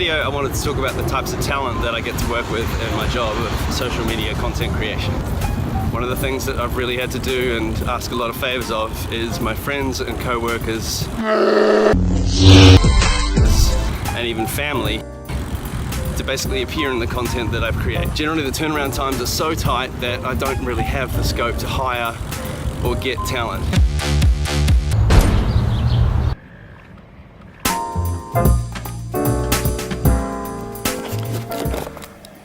video, I wanted to talk about the types of talent that I get to work with in my job of social media content creation. One of the things that I've really had to do and ask a lot of favors of is my friends and co-workers and even family to basically appear in the content that I've created. Generally the turnaround times are so tight that I don't really have the scope to hire or get talent.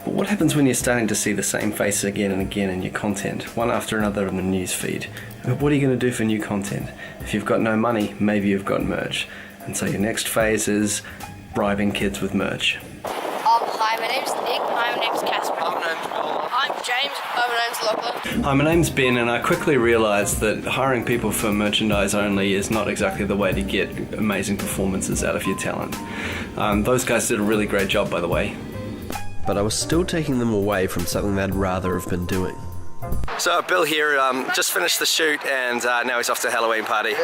But what happens when you're starting to see the same faces again and again in your content, one after another in the news feed? What are you going to do for new content? If you've got no money, maybe you've got merch. And so your next phase is bribing kids with merch. Hi, my name's Nick. Hi, my name's Casper. Hi, my name's Will. I'm James. Hi, my name's Lachlan. Hi, my name's Ben, and I quickly realised that hiring people for merchandise only is not exactly the way to get amazing performances out of your talent. Those guys did a really great job, by the way. But I was still taking them away from something they'd rather have been doing. So Bill here just finished the shoot, and now he's off to a Halloween party.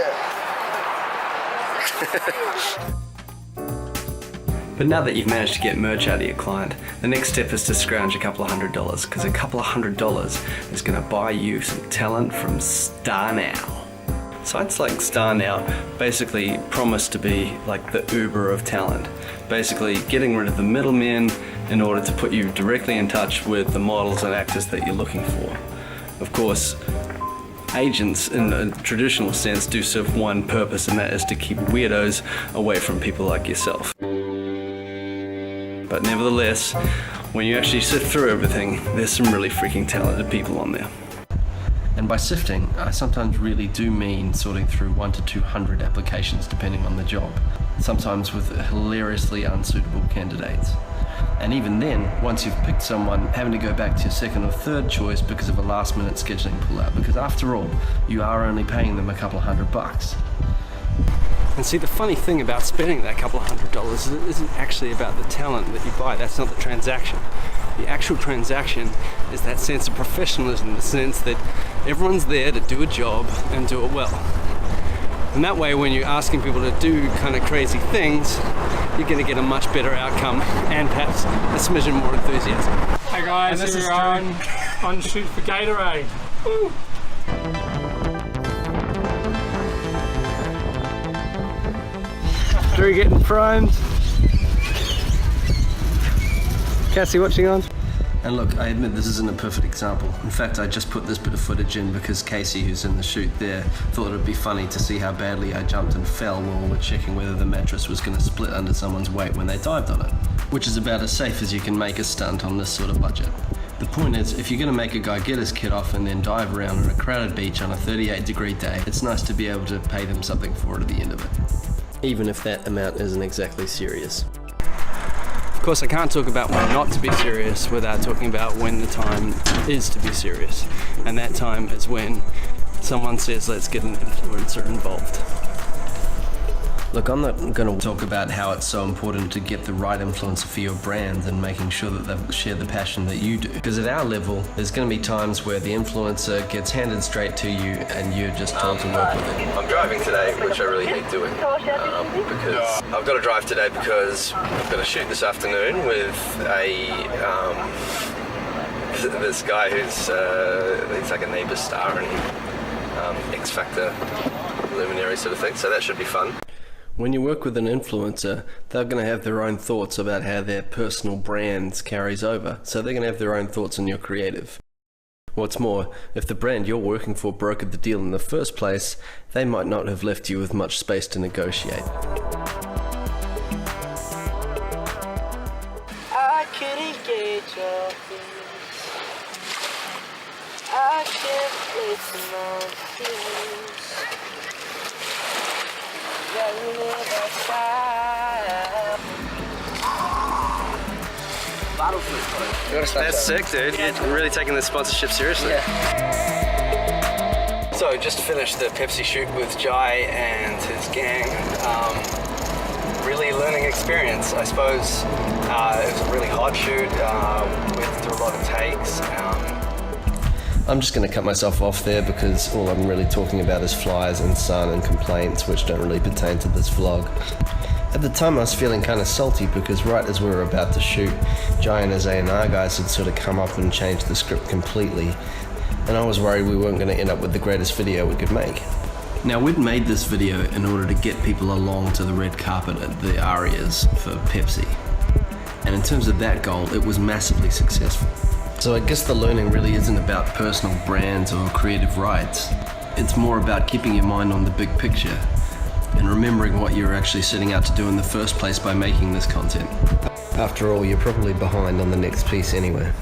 But now that you've managed to get merch out of your client, the next step is to scrounge a couple of $100, because a couple of $100 is going to buy you some talent from Star Now. Sites like Star Now basically promise to be like the Uber of talent, basically getting rid of the middlemen in order to put you directly in touch with the models and actors that you're looking for. Of course, agents in a traditional sense do serve one purpose, and that is to keep weirdos away from people like yourself. But nevertheless, when you actually sift through everything, there's some really freaking talented people on there. And by sifting, I sometimes really do mean sorting through 100 to 200 applications depending on the job, sometimes with hilariously unsuitable candidates. And even then, once you've picked someone, having to go back to your second or third choice because of a last-minute scheduling pullout, because after all, you are only paying them a couple of $100. And see, the funny thing about spending that couple of $100 is it isn't actually about the talent that you buy. That's not the transaction. The actual transaction is that sense of professionalism, the sense that everyone's there to do a job and do it well. And that way, when you're asking people to do kind of crazy things, you're going to get a much better outcome and perhaps a smidgen more enthusiasm. Hey guys, this is on shoot for Gatorade. Woo. Drew getting primed. Cassie watching on. And look, I admit this isn't a perfect example. In fact, I just put this bit of footage in because Casey, who's in the shoot there, thought it'd be funny to see how badly I jumped and fell while we were checking whether the mattress was going to split under someone's weight when they dived on it. Which is about as safe as you can make a stunt on this sort of budget. The point is, if you're going to make a guy get his kit off and then dive around on a crowded beach on a 38-degree day, it's nice to be able to pay them something for it at the end of it. Even if that amount isn't exactly serious. Of course, I can't talk about when not to be serious without talking about when the time is to be serious. And that time is when someone says, let's get an influencer involved. Look, I'm not going to talk about how it's so important to get the right influencer for your brand and making sure that they share the passion that you do. Because at our level, there's going to be times where the influencer gets handed straight to you and you're just told to work with it. I'm driving today, which I really hate doing. Because I've got to drive today because I've got to shoot this afternoon with this guy he's like a neighbour star and X Factor luminary sort of thing, so that should be fun. When you work with an influencer, they're going to have their own thoughts about how their personal brands carries over, so they're going to have their own thoughts on your creative. What's more, if the brand you're working for brokered the deal in the first place, they might not have left you with much space to negotiate. I couldn't get your face. I can't place my feelings. That's sick, dude. You're really taking this sponsorship seriously. Yeah. So, just finished the Pepsi shoot with Jai and his gang. Really learning experience, I suppose. It was a really hard shoot. We had to do a lot of takes. I'm just going to cut myself off there because all I'm really talking about is flies and sun and complaints, which don't really pertain to this vlog. At the time I was feeling kind of salty because right as we were about to shoot, Jai and his A&R guys had sort of come up and changed the script completely, and I was worried we weren't going to end up with the greatest video we could make. Now, we'd made this video in order to get people along to the red carpet at the Arias for Pepsi, and in terms of that goal, it was massively successful. So I guess the learning really isn't about personal brands or creative rights. It's more about keeping your mind on the big picture and remembering what you're actually setting out to do in the first place by making this content. After all, you're probably behind on the next piece anyway.